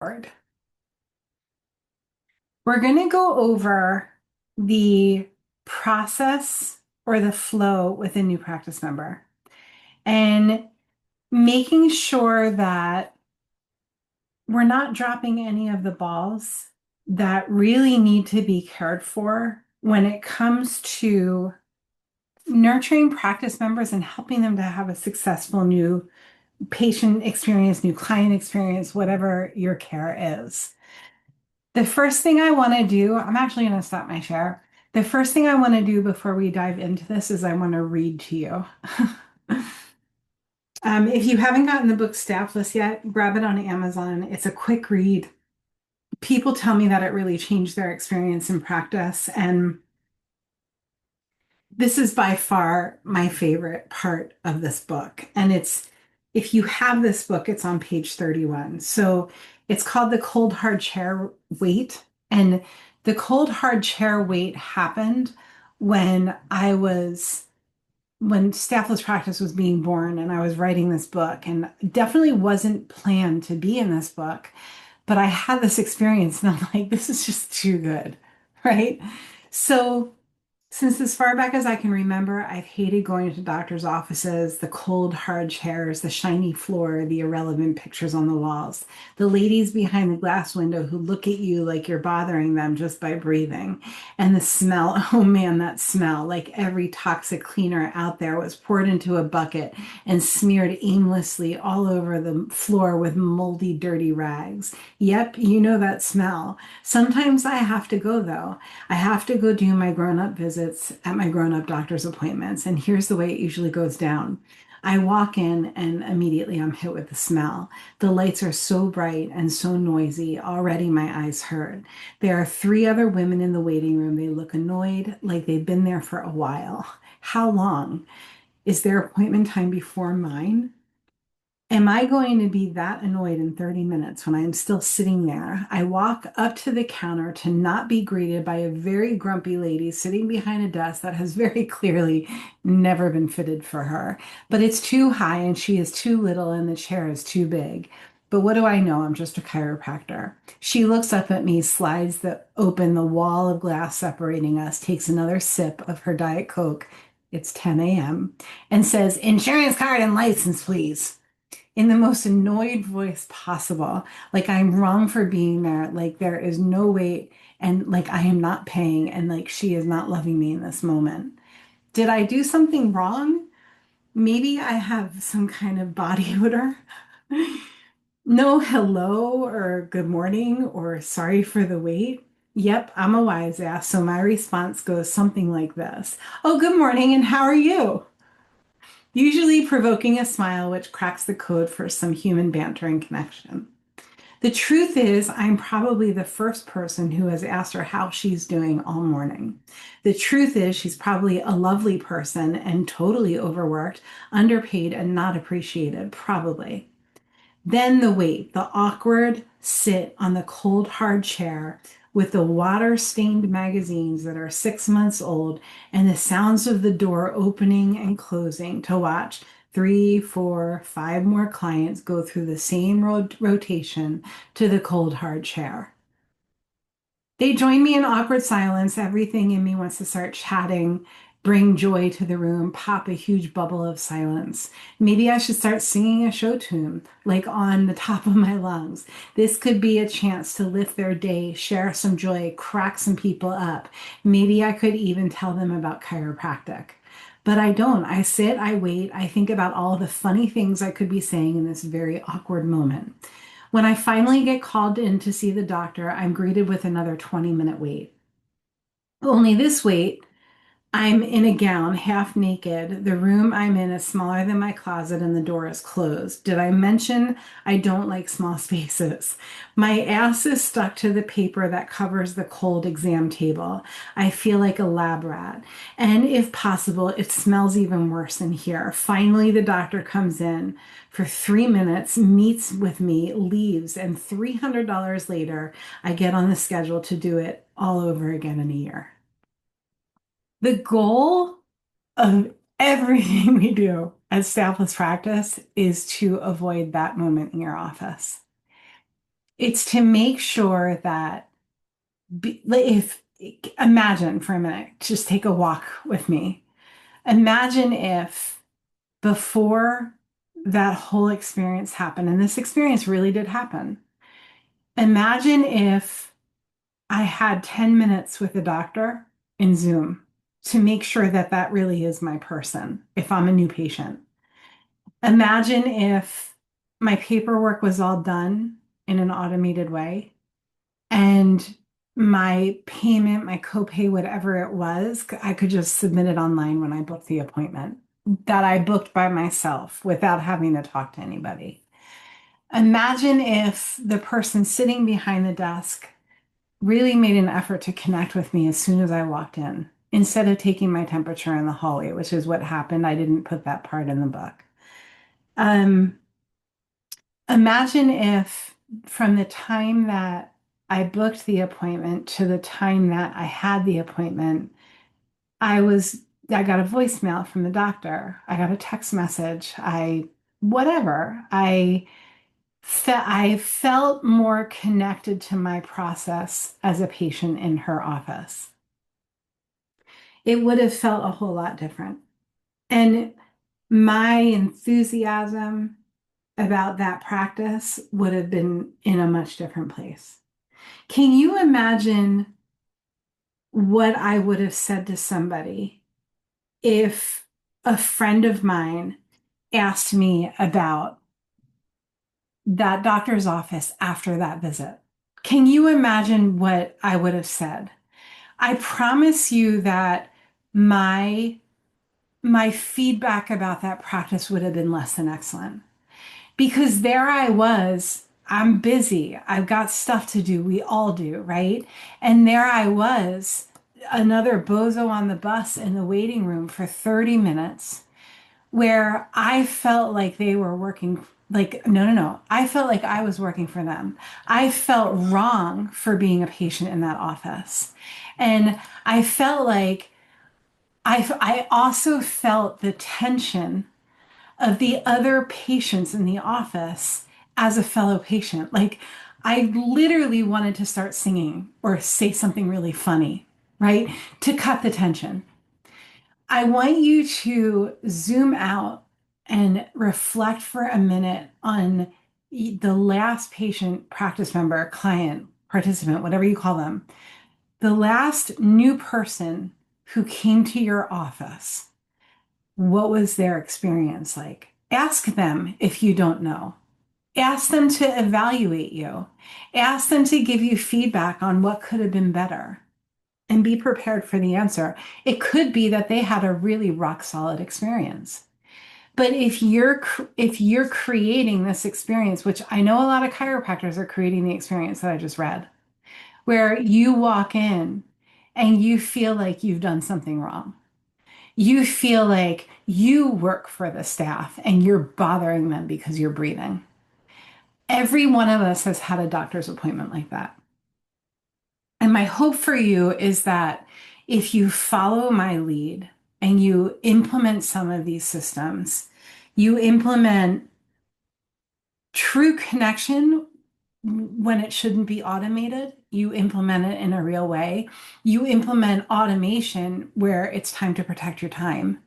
Board. We're going to go over the process or the flow with a new practice member and making sure that we're not dropping any of the balls that really need to be cared for when it comes to nurturing practice members and helping them to have a successful new patient experience, new client experience, whatever your care is. The first thing I want to do, I'm actually going to stop my share. The first thing I want to do before we dive into this is I want to read to you. If you haven't gotten the book Staffless yet, grab it on Amazon. It's a quick read. People tell me that it really changed their experience in practice, and this is by far my favorite part of this book. And if you have this book, it's on page 31. So it's called The Cold Hard Chair Wait. And the cold hard chair wait happened when when Staffless Practice was being born and I was writing this book, and definitely wasn't planned to be in this book, but I had this experience and I'm like, this is just too good, right? So since as far back as I can remember, I've hated going to doctors' offices, the cold, hard chairs, the shiny floor, the irrelevant pictures on the walls, the ladies behind the glass window who look at you like you're bothering them just by breathing, and the smell. Oh man, that smell, like every toxic cleaner out there was poured into a bucket and smeared aimlessly all over the floor with moldy, dirty rags. Yep, you know that smell. Sometimes I have to go though. I have to go do my grown-up visits at my grown-up doctor's appointments. And here's the way it usually goes down. I walk in and immediately I'm hit with the smell. The lights are so bright and so noisy. Already my eyes hurt. There are three other women in the waiting room. They look annoyed, like they've been there for a while. How long? Is their appointment time before mine? Am I going to be that annoyed in 30 minutes when I'm still sitting there? I walk up to the counter to not be greeted by a very grumpy lady sitting behind a desk that has very clearly never been fitted for her. But it's too high and she is too little and the chair is too big. But what do I know? I'm just a chiropractor. She looks up at me, slides open the wall of glass separating us, takes another sip of her Diet Coke. It's 10 a.m. and says, "Insurance card and license, please," in the most annoyed voice possible. Like I'm wrong for being there. Like there is no wait. And like I am not paying. And like she is not loving me in this moment. Did I do something wrong? Maybe I have some kind of body odor. No hello or good morning or sorry for the wait. Yep, I'm a wise ass. So my response goes something like this. Oh, good morning, and how are you? Usually provoking a smile, which cracks the code for some human banter and connection. The truth is, I'm probably the first person who has asked her how she's doing all morning. The truth is, she's probably a lovely person and totally overworked, underpaid, and not appreciated, probably. Then the wait, the awkward sit on the cold, hard chair with the water-stained magazines that are 6 months old and the sounds of the door opening and closing to watch three, four, five more clients go through the same rotation to the cold, hard chair. They join me in awkward silence. Everything in me wants to start chatting, bring joy to the room, pop a huge bubble of silence. Maybe I should start singing a show tune, like on the top of my lungs. This could be a chance to lift their day, share some joy, crack some people up. Maybe I could even tell them about chiropractic. But I don't. I sit, I wait, I think about all the funny things I could be saying in this very awkward moment. When I finally get called in to see the doctor, I'm greeted with another 20-minute wait. Only this wait, I'm in a gown, half naked. The room I'm in is smaller than my closet and the door is closed. Did I mention I don't like small spaces? My ass is stuck to the paper that covers the cold exam table. I feel like a lab rat. And if possible, it smells even worse in here. Finally, the doctor comes in for 3 minutes, meets with me, leaves, and $300 later, I get on the schedule to do it all over again in a year. The goal of everything we do at Staffless Practice is to avoid that moment in your office. It's to make sure that like, if imagine for a minute, just take a walk with me. Imagine if before that whole experience happened, and this experience really did happen. Imagine if I had 10 minutes with the doctor in Zoom to make sure that that really is my person if I'm a new patient. Imagine if my paperwork was all done in an automated way and my payment, my copay, whatever it was, I could just submit it online when I booked the appointment that I booked by myself without having to talk to anybody. Imagine if the person sitting behind the desk really made an effort to connect with me as soon as I walked in, instead of taking my temperature in the hallway, which is what happened. I didn't put that part in the book. Um, Imagine if from the time that I booked the appointment to the time that I had the appointment, I was, I got a voicemail from the doctor. I got a text message. Whatever. I felt more connected to my process as a patient in her office. It would have felt a whole lot different. And my enthusiasm about that practice would have been in a much different place. Can you imagine what I would have said to somebody if a friend of mine asked me about that doctor's office after that visit? Can you imagine what I would have said? I promise you that my my feedback about that practice would have been less than excellent. Because there I was, I'm busy. I've got stuff to do. We all do, right? And there I was, another bozo on the bus in the waiting room for 30 minutes, where I felt like they were working. Like, no, no, no. I felt like I was working for them. I felt wrong for being a patient in that office. And I felt like I also felt the tension of the other patients in the office as a fellow patient. Like, I literally wanted to start singing or say something really funny, right? To cut the tension. I want you to zoom out and reflect for a minute on the last patient, practice member, client, participant, whatever you call them, the last new person who came to your office. What was their experience like? Ask them if you don't know. Ask them to evaluate you. Ask them to give you feedback on what could have been better and be prepared for the answer. It could be that they had a really rock solid experience. But if you're creating this experience, which I know a lot of chiropractors are creating the experience that I just read, where you walk in and you feel like you've done something wrong. You feel like you work for the staff and you're bothering them because you're breathing. Every one of us has had a doctor's appointment like that. And my hope for you is that if you follow my lead and you implement some of these systems, you implement true connection when it shouldn't be automated, you implement it in a real way. You implement automation where it's time to protect your time.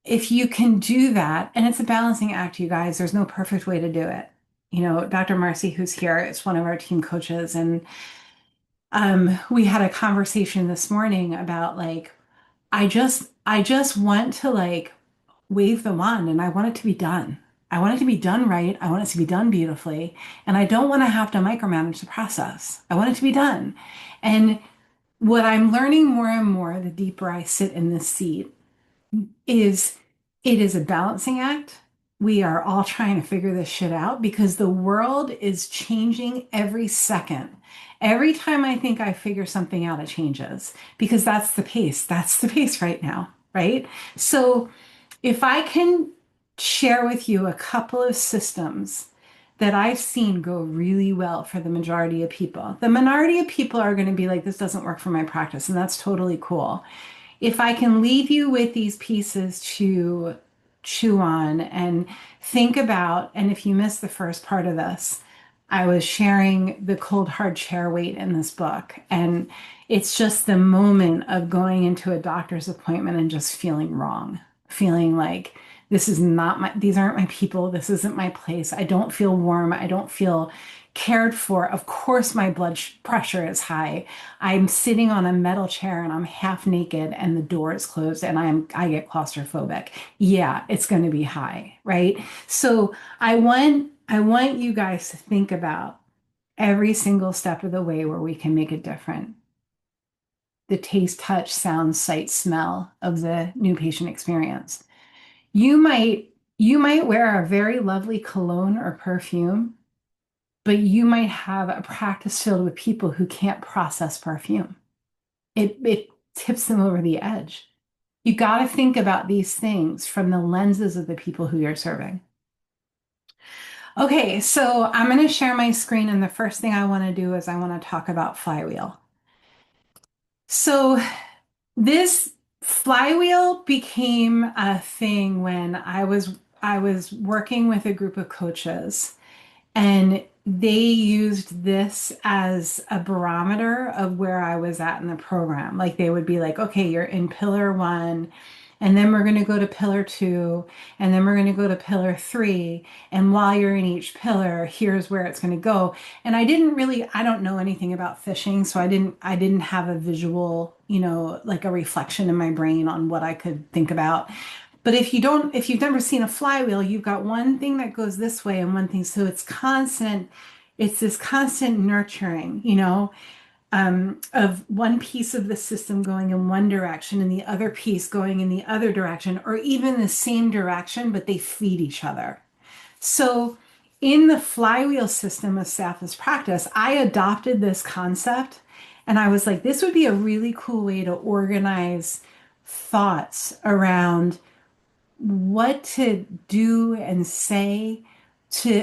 If you can do that, and it's a balancing act, you guys, there's no perfect way to do it. You know, Dr. Marcy, who's here, is one of our team coaches, and we had a conversation this morning about like, I just want to like wave the wand and I want it to be done. I want it to be done right. I want it to be done beautifully. And I don't want to have to micromanage the process. I want it to be done. And what I'm learning more and more, the deeper I sit in this seat, is it is a balancing act. We are all trying to figure this shit out because the world is changing every second. Every time I think I figure something out, it changes because that's the pace. That's the pace right now, right? So if I can share with you a couple of systems that I've seen go really well for the majority of people, the minority of people are going to be like, this doesn't work for my practice, and that's totally cool. If I can leave you with these pieces to chew on and think about, and if you missed the first part of this, I was sharing the cold hard chair weight in this book. And it's just the moment of going into a doctor's appointment and just feeling wrong, feeling like this is not my, these aren't my people. This isn't my place. I don't feel warm. I don't feel cared for. Of course, my pressure is high. I'm sitting on a metal chair and I'm half naked and the door is closed and I get claustrophobic. Yeah, it's going to be high, right? So I want you guys to think about every single step of the way where we can make it different. The taste, touch, sound, sight, smell of the new patient experience. You might you might wear a very lovely cologne or perfume, but you might have a practice filled with people who can't process perfume. It tips them over the edge. You got to think about these things from the lenses of the people who you're serving. Okay, so I'm going to share my screen, and the first thing I want to do is I want to talk about flywheel. So this flywheel became a thing when I was working with a group of coaches, and they used this as a barometer of where I was at in the program. Like they would be like, okay, you're in pillar one, and then we're going to go to pillar two, and then we're going to go to pillar three. And while you're in each pillar, here's where it's going to go. And I don't know anything about fishing, so I didn't have a visual, like a reflection in my brain on what I could think about. But if you've never seen a flywheel, you've got one thing that goes this way and one thing. So it's this constant nurturing, of one piece of the system going in one direction and the other piece going in the other direction, or even the same direction, but they feed each other. So in the flywheel system of Staffless Practice, I adopted this concept and I was like, this would be a really cool way to organize thoughts around what to do and say to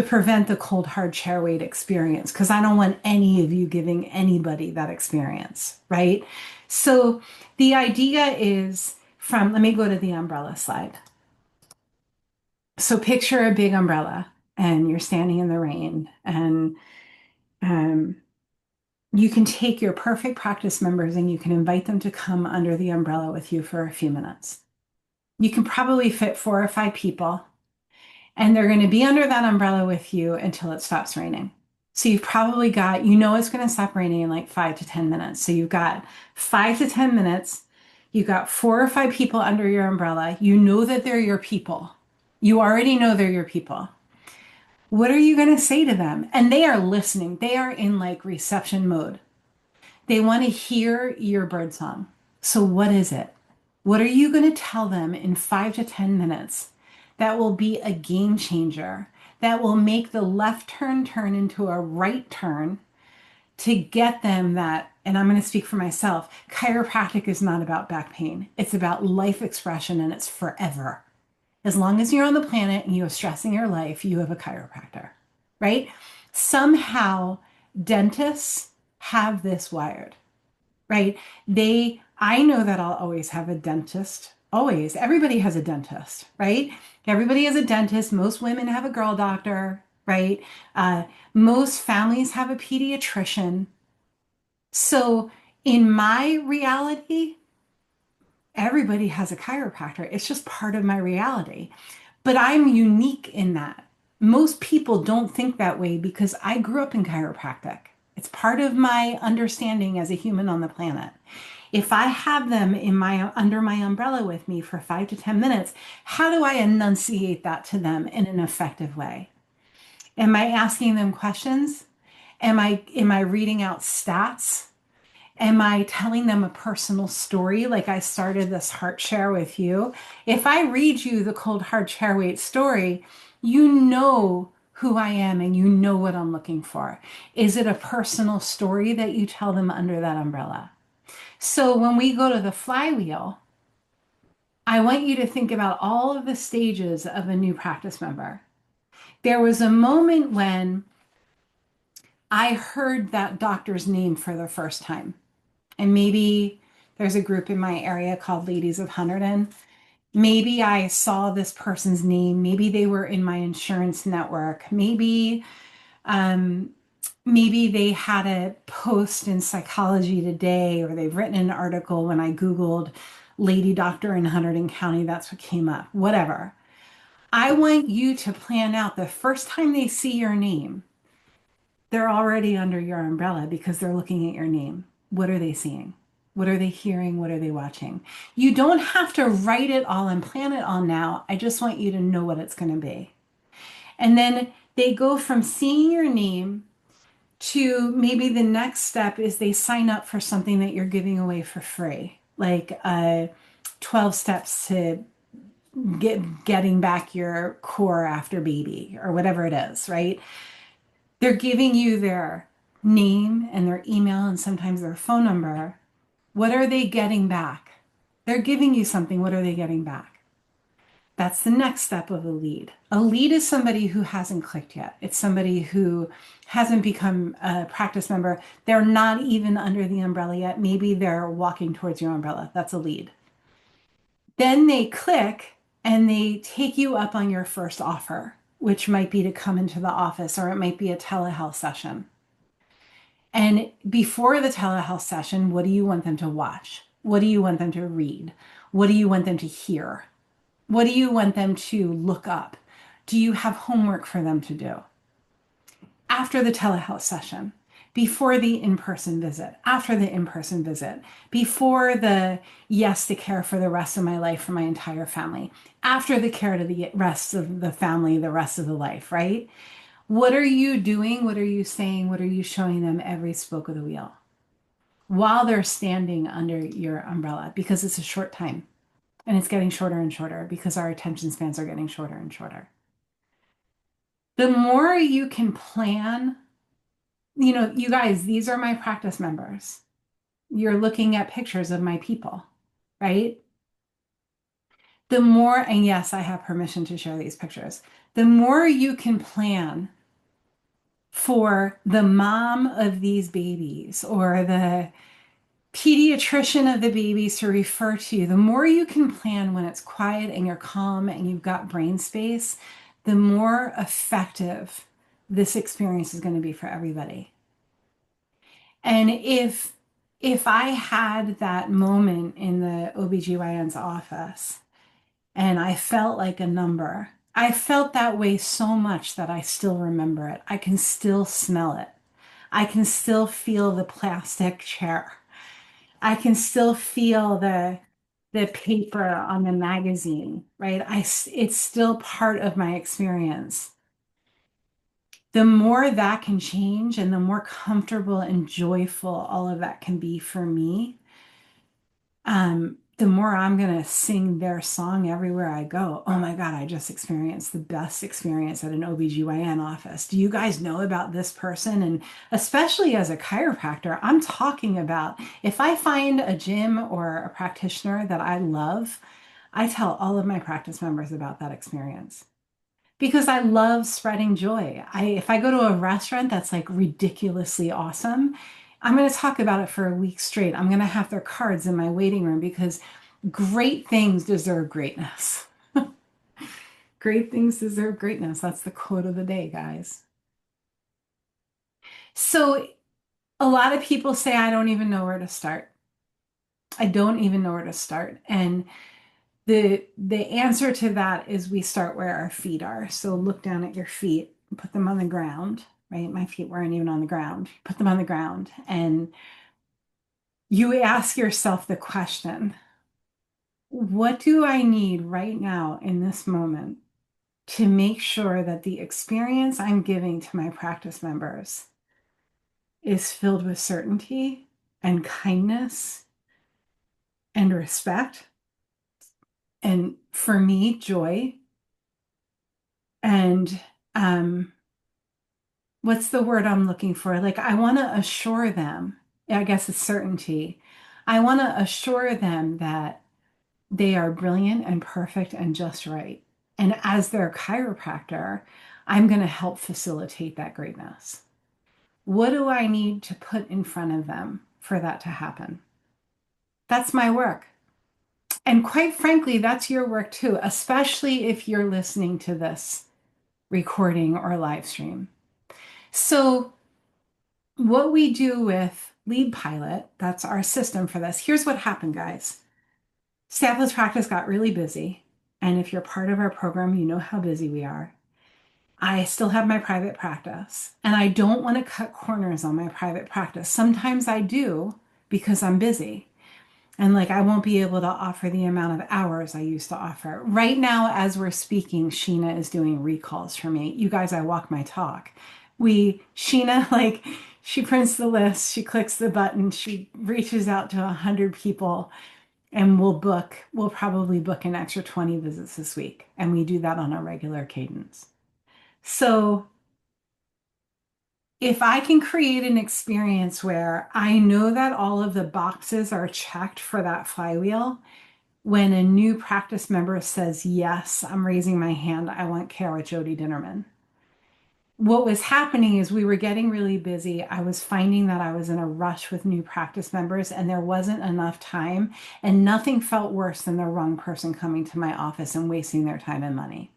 prevent the cold hard chair weight experience, because I don't want any of you giving anybody that experience, right? So the idea is from, let me go to the umbrella slide. So picture a big umbrella and you're standing in the rain, and um, you can take your perfect practice members and you can invite them to come under the umbrella with you for a few minutes. You can probably fit 4 or 5 people, and they're going to be under that umbrella with you until it stops raining. So you've probably got, it's going to stop raining in like 5 to 10 minutes. So you've got 5 to 10 minutes. You've got 4 or 5 people under your umbrella. You know that they're your people. You already know they're your people. What are you going to say to them? And they are listening. They are in like reception mode. They want to hear your bird song. So what is it? What are you going to tell them in 5 to 10 minutes that will be a game changer, that will make the left turn turn into a right turn to get them that? And I'm going to speak for myself. Chiropractic is not about back pain. It's about life expression, and it's forever. As long as you're on the planet and you have stress in your life, you have a chiropractor, right? Somehow dentists have this wired, right? I know that I'll always have a dentist. Always. Everybody has a dentist, right? Everybody has a dentist. Most women have a girl doctor, right? Most families have a pediatrician. So in my reality, everybody has a chiropractor. It's just part of my reality. But I'm unique in that. Most people don't think that way because I grew up in chiropractic. It's part of my understanding as a human on the planet. If I have them under my umbrella with me for 5 to 10 minutes, how do I enunciate that to them in an effective way? Am I asking them questions? Am I reading out stats? Am I telling them a personal story like I started this heart share with you? If I read you the cold hard chair weight story, you know who I am and you know what I'm looking for. Is it a personal story that you tell them under that umbrella? So when we go to the flywheel, I want you to think about all of the stages of a new practice member. There was a moment when I heard that doctor's name for the first time. And maybe there's a group in my area called Ladies of Hunterdon. Maybe I saw this person's name. Maybe they were in my insurance network. Maybe Um, Maybe they had a post in Psychology Today, or they've written an article. When I Googled lady doctor in Hunterdon County, that's what came up. Whatever. I want you to plan out the first time they see your name, they're already under your umbrella because they're looking at your name. What are they seeing? What are they hearing? What are they watching? You don't have to write it all and plan it all now. I just want you to know what it's going to be. And then they go from seeing your name to maybe the next step is they sign up for something that you're giving away for free, like 12 steps to getting back your core after baby or whatever it is, right? They're giving you their name and their email and sometimes their phone number. What are they getting back? They're giving you something. What are they getting back? That's the next step of a lead. A lead is somebody who hasn't clicked yet. It's somebody who hasn't become a practice member. They're not even under the umbrella yet. Maybe they're walking towards your umbrella. That's a lead. Then they click and they take you up on your first offer, which might be to come into the office or it might be a telehealth session. And before the telehealth session, what do you want them to watch? What do you want them to read? What do you want them to hear? What do you want them to look up? Do you have homework for them to do? After the telehealth session, before the in-person visit, after the in-person visit, before the yes to care for the rest of my life for my entire family, after the care to the rest of the family, the rest of the life, right? What are you doing? What are you saying? What are you showing them every spoke of the wheel while they're standing under your umbrella? Because it's a short time and it's getting shorter and shorter because our attention spans are getting shorter and shorter. The more you can plan, you guys, these are my practice members. You're looking at pictures of my people, right? The more, and yes, I have permission to share these pictures. The more you can plan for the mom of these babies or the pediatrician of the babies to refer to you, the more you can plan when it's quiet and you're calm and you've got brain space, the more effective this experience is going to be for everybody. And if I had that moment in the OBGYN's office and I felt like a number, I felt that way so much that I still remember it. I can still smell it. I can still feel the plastic chair. I can still feel the paper on the magazine, right? It's still part of my experience. The more that can change and the more comfortable and joyful all of that can be for me, the more I'm gonna sing their song everywhere I go. Oh my God, I just experienced the best experience at an OBGYN office. Do you guys know about this person? And especially as a chiropractor, I'm talking about if I find a gym or a practitioner that I love, I tell all of my practice members about that experience because I love spreading joy. If I go to a restaurant that's like ridiculously awesome, I'm going to talk about it for a week straight. I'm going to have their cards in my waiting room because great things deserve greatness. Great things deserve greatness. That's the quote of the day, guys. So a lot of people say, I don't even know where to start. I don't even know where to start. And the answer to that is we start where our feet are. So look down at your feet, put them on the ground, right? My feet weren't even on the ground. Put them on the ground and you ask yourself the question, what do I need right now in this moment to make sure that the experience I'm giving to my practice members is filled with certainty and kindness and respect and for me, joy and what's the word I'm looking for? Like, I want to assure them, I guess it's certainty. I want to assure them that they are brilliant and perfect and just right. And as their chiropractor, I'm going to help facilitate that greatness. What do I need to put in front of them for that to happen? That's my work. And quite frankly, that's your work too, especially if you're listening to this recording or live stream. So what we do with Lead Pilot, that's our system for this. Here's what happened, guys. Staffless Practice got really busy. And if you're part of our program, you know how busy we are. I still have my private practice, and I don't want to cut corners on my private practice. Sometimes I do because I'm busy. And like I won't be able to offer the amount of hours I used to offer. Right now, as we're speaking, Sheena is doing recalls for me. You guys, I walk my talk. Sheena, like, she prints the list, she clicks the button, she reaches out to 100 people, and we'll probably book an extra 20 visits this week. And we do that on a regular cadence. So if I can create an experience where I know that all of the boxes are checked for that flywheel, when a new practice member says, yes, I'm raising my hand, I want care with Jody Dinnerman. What was happening is we were getting really busy. I was finding that I was in a rush with new practice members and there wasn't enough time, and nothing felt worse than the wrong person coming to my office and wasting their time and money.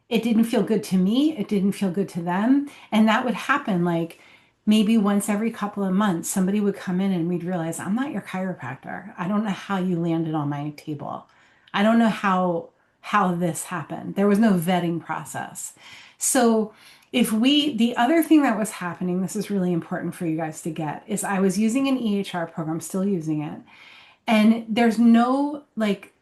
It didn't feel good to me. It didn't feel good to them. And that would happen like maybe once every couple of months, somebody would come in and we'd realize, I'm not your chiropractor. I don't know how you landed on my table. I don't know how this happened. There was no vetting process. So the other thing that was happening, this is really important for you guys to get, is I was using an EHR program, still using it. And there's no like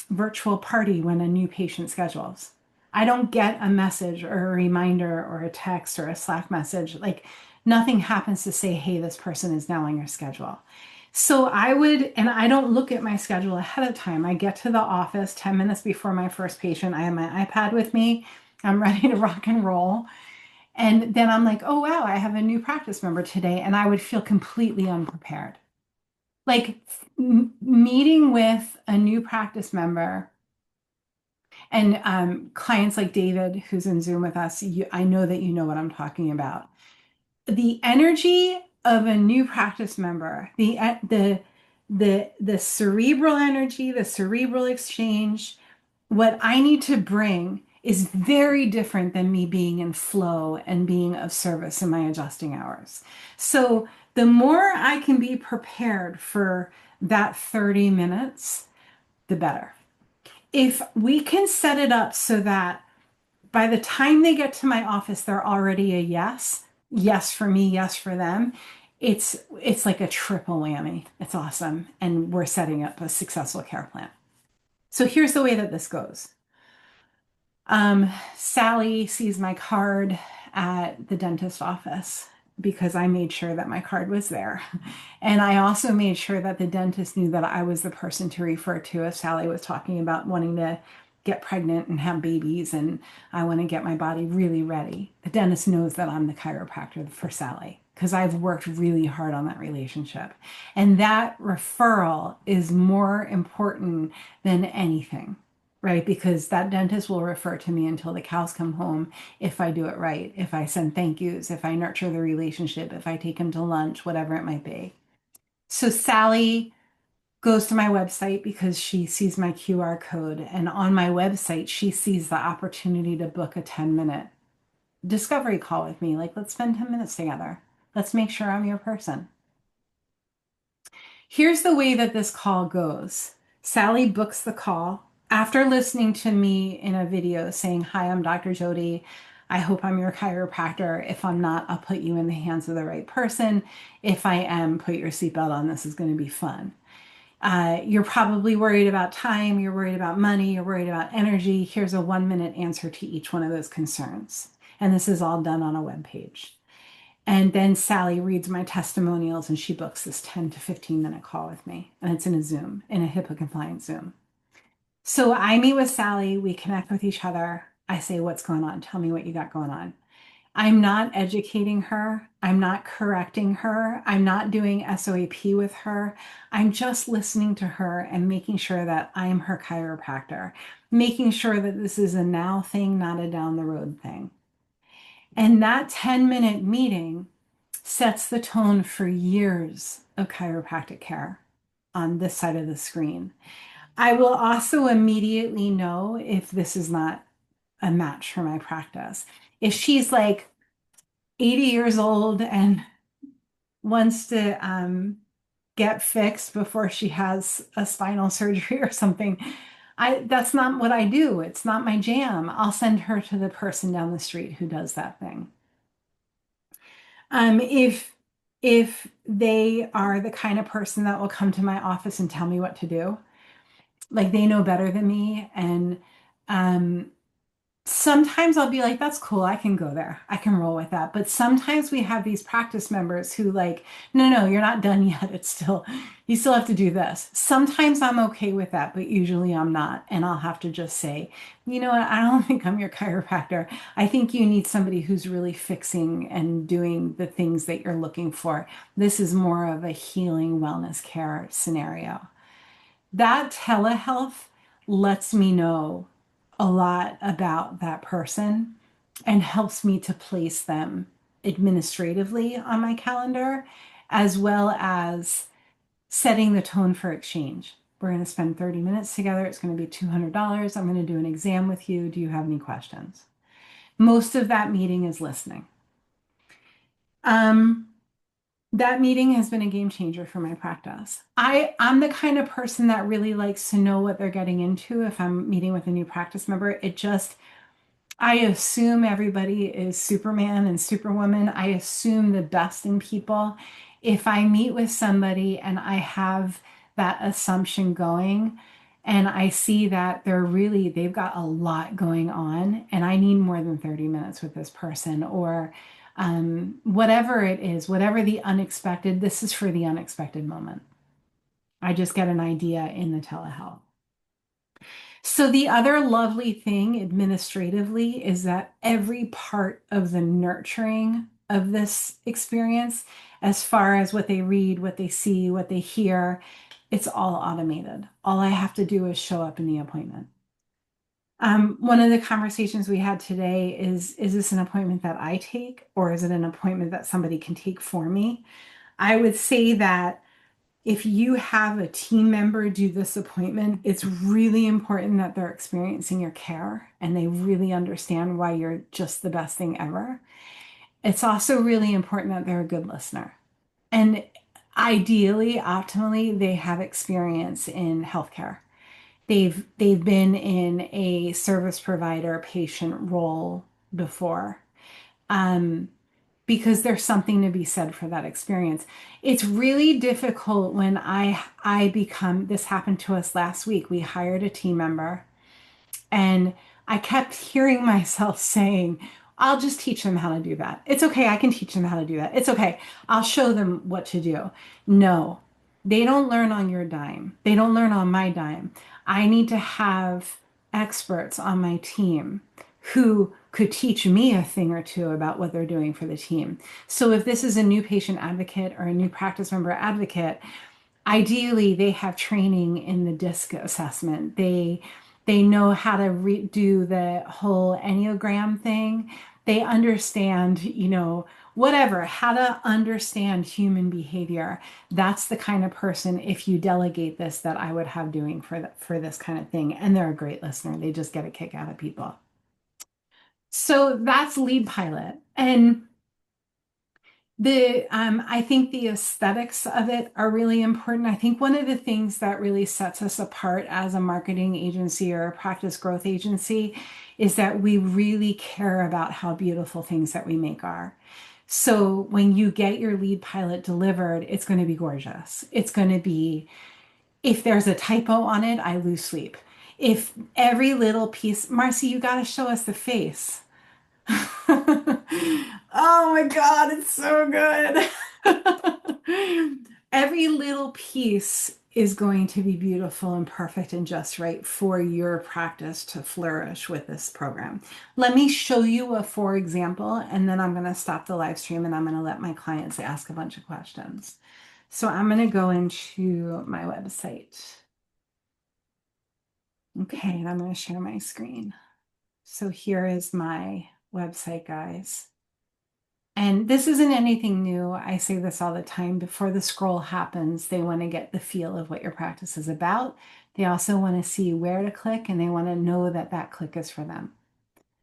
virtual party when a new patient schedules. I don't get a message or a reminder or a text or a Slack message. Like nothing happens to say, hey, this person is now on your schedule. So and I don't look at my schedule ahead of time. I get to the office 10 minutes before my first patient. I have my iPad with me. I'm ready to rock and roll. And then I'm like, oh, wow, I have a new practice member today. And I would feel completely unprepared. Like meeting with a new practice member and clients like David, who's in Zoom with us, I know that you know what I'm talking about. The energy of a new practice member, the cerebral energy, the cerebral exchange, what I need to bring is very different than me being in flow and being of service in my adjusting hours. So the more I can be prepared for that 30 minutes, the better. If we can set it up so that by the time they get to my office, they're already a yes, yes for me, yes for them. It's like a triple whammy. It's awesome. And we're setting up a successful care plan. So here's the way that this goes. Sally sees my card at the dentist office because I made sure that my card was there. And I also made sure that the dentist knew that I was the person to refer to if Sally was talking about wanting to get pregnant and have babies and I want to get my body really ready. The dentist knows that I'm the chiropractor for Sally because I've worked really hard on that relationship. And that referral is more important than anything, right? Because that dentist will refer to me until the cows come home if I do it right, if I send thank yous, if I nurture the relationship, if I take him to lunch, whatever it might be. So Sally goes to my website because she sees my QR code. And on my website, she sees the opportunity to book a 10-minute discovery call with me. Like, let's spend 10 minutes together. Let's make sure I'm your person. Here's the way that this call goes. Sally books the call after listening to me in a video saying, hi, I'm Dr. Jody. I hope I'm your chiropractor. If I'm not, I'll put you in the hands of the right person. If I am, put your seatbelt on. This is going to be fun. You're probably worried about time, you're worried about money, you're worried about energy. Here's a 1-minute answer to each one of those concerns. And this is all done on a web page. And then Sally reads my testimonials and she books this 10 to 15-minute call with me. And it's in a Zoom, in a HIPAA compliant Zoom. So I meet with Sally, we connect with each other. I say, what's going on? Tell me what you got going on. I'm not educating her. I'm not correcting her. I'm not doing SOAP with her. I'm just listening to her and making sure that I'm her chiropractor, making sure that this is a now thing, not a down the road thing. And that 10-minute meeting sets the tone for years of chiropractic care on this side of the screen. I will also immediately know if this is not a match for my practice. If she's like, 80 years old and wants to get fixed before she has a spinal surgery or something. That's not what I do. It's not my jam. I'll send her to the person down the street who does that thing. If they are the kind of person that will come to my office and tell me what to do, like they know better than me, and um, sometimes I'll be like, that's cool. I can go there. I can roll with that. But sometimes we have these practice members who like, no, no, you're not done yet. It's still, you still have to do this. Sometimes I'm okay with that, but usually I'm not. And I'll have to just say, you know what? I don't think I'm your chiropractor. I think you need somebody who's really fixing and doing the things that you're looking for. This is more of a healing wellness care scenario. That telehealth lets me know a lot about that person and helps me to place them administratively on my calendar, as well as setting the tone for exchange. We're going to spend 30 minutes together. It's going to be $200. I'm going to do an exam with you. Do you have any questions? Most of that meeting is listening. Um, that meeting has been a game changer for my practice. I'm the kind of person that really likes to know what they're getting into if I'm meeting with a new practice member. I assume everybody is Superman and Superwoman. I assume the best in people. If I meet with somebody and I have that assumption going, and I see that they've got a lot going on, and I need more than 30 minutes with this person, or whatever it is, whatever the unexpected, this is for the unexpected moment. I just get an idea in the telehealth. So the other lovely thing administratively is that every part of the nurturing of this experience, as far as what they read, what they see, what they hear, it's all automated. All I have to do is show up in the appointment. One of the conversations we had today is this an appointment that I take, or is it an appointment that somebody can take for me? I would say that if you have a team member do this appointment, it's really important that they're experiencing your care and they really understand why you're just the best thing ever. It's also really important that they're a good listener. And ideally, optimally, they have experience in healthcare. They've been in a service provider patient role before. Um, because there's something to be said for that experience. It's really difficult when I become this happened to us last week. We hired a team member and I kept hearing myself saying, I'll just teach them how to do that. It's okay. I can teach them how to do that. It's okay. I'll show them what to do. No, they don't learn on your dime. They don't learn on my dime. I need to have experts on my team who could teach me a thing or two about what they're doing for the team. So if this is a new patient advocate or a new practice member advocate, ideally they have training in the DISC assessment. They know how to do the whole Enneagram thing. They understand, whatever, how to understand human behavior. That's the kind of person, if you delegate this, that I would have doing for this kind of thing. And they're a great listener. They just get a kick out of people. So that's lead pilot. And I think the aesthetics of it are really important. I think one of the things that really sets us apart as a marketing agency or a practice growth agency is that we really care about how beautiful things that we make are. So when you get your lead pilot delivered, it's going to be gorgeous. It's going to be, if there's a typo on it, I lose sleep. If every little piece, Marcy, you got to show us the face. Oh my God, it's so good. Every little piece is going to be beautiful and perfect and just right for your practice to flourish with this program. Let me show you a for example, and then I'm going to stop the live stream and I'm going to let my clients ask a bunch of questions. So I'm going to go into my website. Okay, and I'm going to share my screen. So here is my website, guys. And this isn't anything new. I say this all the time. Before the scroll happens, they want to get the feel of what your practice is about. They also want to see where to click and they want to know that that click is for them.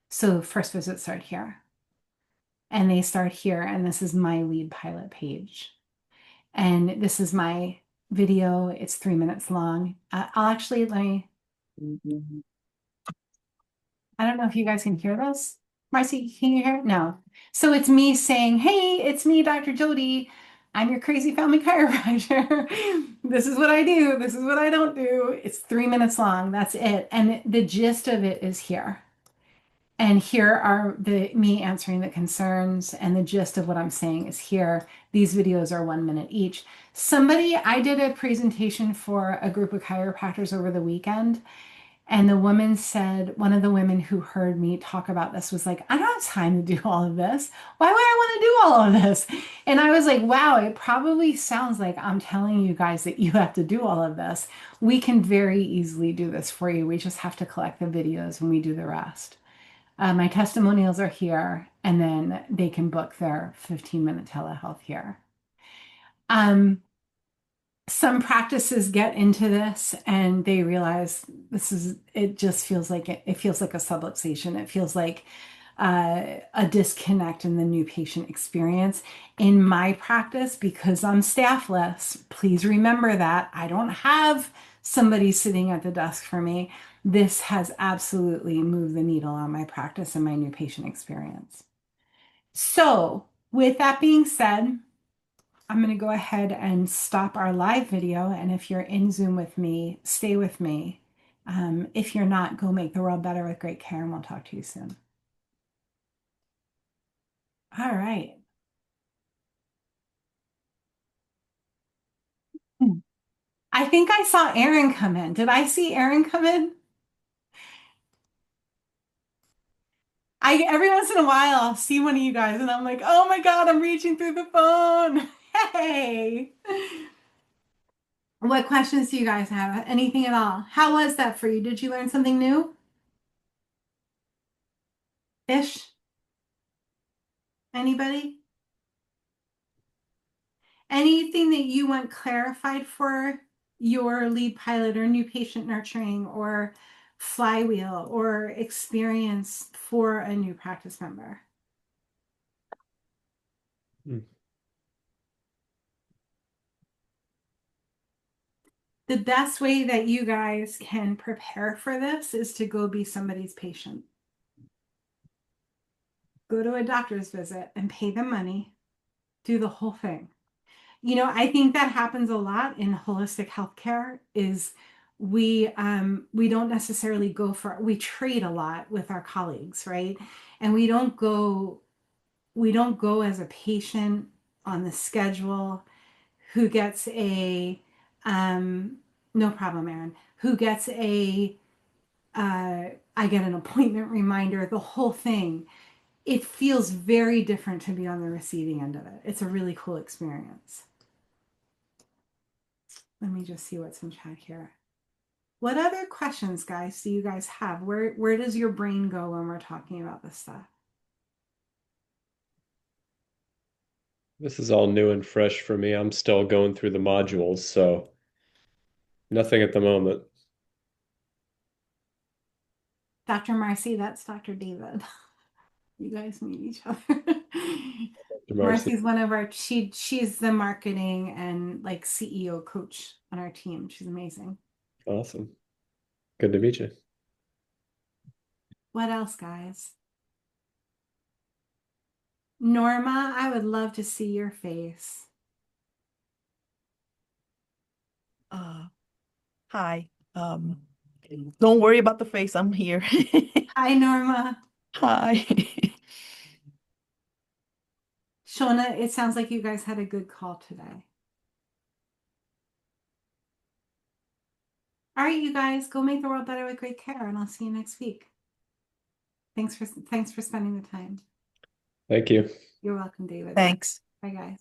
So first visit start here. and they start here. And this is my lead pilot page. And this is my video. It's 3 minutes long. I'll actually let me, I don't know if you guys can hear this. Marcy, can you hear it? No. So it's me saying, hey, it's me, Dr. Jody. I'm your crazy family chiropractor. This is what I do. This is what I don't do. It's 3 minutes long. That's it. And the gist of it is here. And here are the me answering the concerns, and the gist of what I'm saying is here. These videos are 1 minute each. I did a presentation for a group of chiropractors over the weekend, and the woman said, one of the women who heard me talk about this was like, I don't have time to do all of this. Why would I want to do all of this? And I was like, wow, it probably sounds like I'm telling you guys that you have to do all of this. We can very easily do this for you. We just have to collect the videos and we do the rest. My testimonials are here, and then they can book their 15-minute telehealth here. Um, some practices get into this and they realize it just feels like it feels like a subluxation. It feels like a disconnect in the new patient experience. In my practice, because I'm staffless, please remember that I don't have somebody sitting at the desk for me. This has absolutely moved the needle on my practice and my new patient experience. So, with that being said, I'm going to go ahead and stop our live video. And if you're in Zoom with me, stay with me. If you're not, go make the world better with great care, and we'll talk to you soon. All right. I think I saw Aaron come in. Did I see Aaron come in? Every once in a while I'll see one of you guys and I'm like, oh my God, I'm reaching through the phone. Hey. What questions do you guys have? Anything at all? How was that for you? Did you learn something new? Ish? Anybody? Anything that you want clarified for your lead pilot or new patient nurturing or flywheel or experience for a new practice member? Mm. The best way that you guys can prepare for this is to go be somebody's patient. Go to a doctor's visit and pay them money, do the whole thing. I think that happens a lot in holistic healthcare is we don't necessarily we trade a lot with our colleagues, right? And we don't go as a patient on the schedule who gets a no problem, Aaron, who gets I get an appointment reminder, the whole thing. It feels very different to be on the receiving end of it. It's a really cool experience. Let me just see what's in chat here. What other questions, guys, do you guys have? Where does your brain go when we're talking about this stuff? This is all new and fresh for me. I'm still going through the modules, so nothing at the moment. Dr. Marcy, that's Dr. David. You guys meet each other. Marcy, Marcy's one of our she's the marketing and like CEO coach on our team. She's amazing. awesome. Good to meet you. What else, guys? Norma, I would love to see your face. Uh, Hi. Don't worry about the face. I'm here. Hi, Norma. Hi. Shona, it sounds like you guys had a good call today. All right, you guys, go make the world better with great care, and I'll see you next week. Thanks for spending the time. Thank you. You're welcome, David. Thanks. Bye, guys.